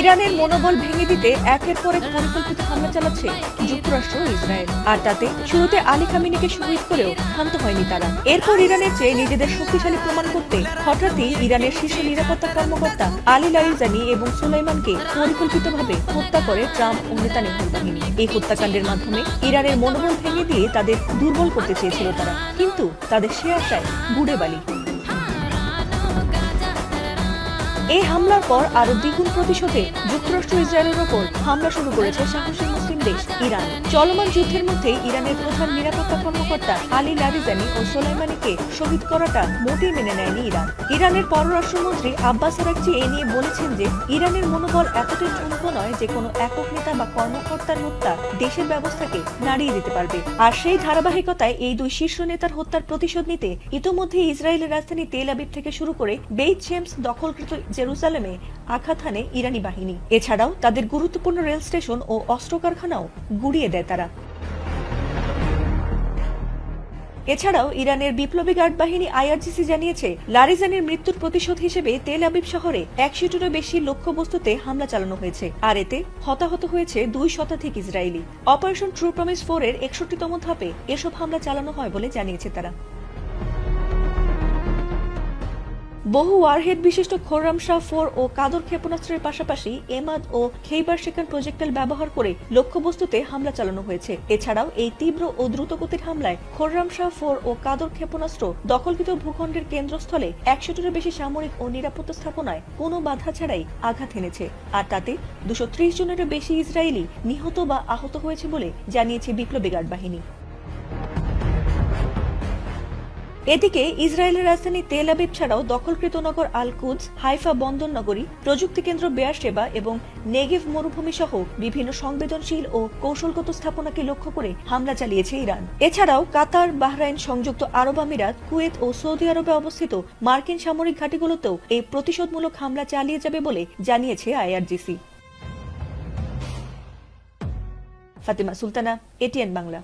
ইরানের মনোবল ভেঙে দিতে একের পর এক পরিকল্পিত হামলা চালাচ্ছে যুক্তরাষ্ট্র ও ইসরায়েল। আর তাতে শুরুতে আলী খামেনিকে শহীদ করেও ক্ষান্ত হয়নি তারা। এরপর ইরানের চেয়ে নিজেদের শক্তিশালী প্রমাণ করতে হঠাৎই ইরানের শীর্ষ নিরাপত্তা কর্মকর্তা আলী লারিজানি এবং সুলাইমানকে পরিকল্পিতভাবে হত্যা করে ট্রাম্প ও নেতানিয়াহুর বাহিনী। এই হত্যাকাণ্ডের মাধ্যমে ইরানের মনোবল ভেঙে দিয়ে তাদের দুর্বল করতে চেয়েছিল তারা, কিন্তু তাদের সে আশায় বুড়ে বালি। এই হামলার পর আরো দ্বিগুণ প্রতিশোধে যুক্তরাষ্ট্র ইসরায়েলের ওপর হামলা শুরু করেছে সাহসী মুসলিম দেশ ইরান। চলমান যুদ্ধের মধ্যে ইরানের প্রধান নিরাপত্তা কর্মকর্তা আলী লারিজানি ও সোলাইমানিকে শহীদ করাটা মোটেই মেনে নেয়নি ইরান। ইরানের পররাষ্ট্রমন্ত্রী আব্বাস আরাগচি এ নিয়ে বলেছেন যে ইরানের মনোবল এতটাই ঠুনক নয় যে কোনো একক নেতা বা কর্মকর্তার হত্যা দেশের ব্যবস্থাকে নাড়িয়ে দিতে পারবে। আর সেই ধারাবাহিকতায় এই দুই শীর্ষ নেতার হত্যার প্রতিশোধ নিতে ইতোমধ্যে ইসরায়েলের রাজধানী তেল আবিব থেকে শুরু করে বেইত শেমস দখলকৃত জেরুসালেমে আঘাত হানে ইরানি বাহিনী। এছাড়াও তাদের গুরুত্বপূর্ণ রেল স্টেশন ও অস্ত্র কারখানাও গুড়িয়ে দেয় তারা। এছাড়াও ইরানের বিপ্লবী গার্ড বাহিনী আইআরজিসি জানিয়েছে লারিজানির মৃত্যুর প্রতিশোধ হিসেবে তেল আবিব শহরে 100-টিরও বেশি লক্ষ্যবস্তুতে হামলা চালানো হয়েছে। আর এতে হতাহত হয়েছে 2 শতাধিক ইসরায়েলি। অপারেশন ট্রু প্রমিস 4 এর 61তম ধাপে এসব হামলা চালানো হয় বলে জানিয়েছে তারা। বহু ওয়ারহেড বিশিষ্ট খোররাম শাহ 4 ও কাদর ক্ষেপণাস্ত্রের পাশাপাশি এমাদ ও খেইবার শেখান প্রজেক্টাইল ব্যবহার করে লক্ষ্যবস্তুতে হামলা চালানো হয়েছে। এছাড়াও এই তীব্র ও দ্রুতগতির হামলায় খোররাম শাহ 4 ও কাদর ক্ষেপণাস্ত্র দখলকৃত ভূখণ্ডের কেন্দ্রস্থলে 100-টিরও বেশি সামরিক ও নিরাপত্তা স্থাপনায় কোনো বাধা ছাড়াই আঘাত এনেছে। আর তাতে 230 জনেরও বেশি ইসরায়েলি নিহত বা আহত হয়েছে বলে জানিয়েছে বিপ্লবী গার্ড বাহিনী। এদিকে ইসরায়েলের রাজধানী তেল আবিব ছাড়াও দখলকৃত নগর আল কুদস, হাইফা বন্দর নগরী, প্রযুক্তি কেন্দ্র বেয়ারশেবা এবং নেগেভ মরুভূমি সহ বিভিন্ন সংবেদনশীল ও কৌশলগত স্থাপনাকে লক্ষ্য করে হামলা চালিয়েছে ইরান। এছাড়াও কাতার, বাহরাইন, সংযুক্ত আরব আমিরাত, কুয়েত ও সৌদি আরবে অবস্থিত মার্কিন সামরিক ঘাঁটিগুলোতেও এই প্রতিশোধমূলক হামলা চালিয়ে যাবে বলে জানিয়েছে আইআরজিসি। ফাতিমা সুলতানা, এটিএন বাংলা।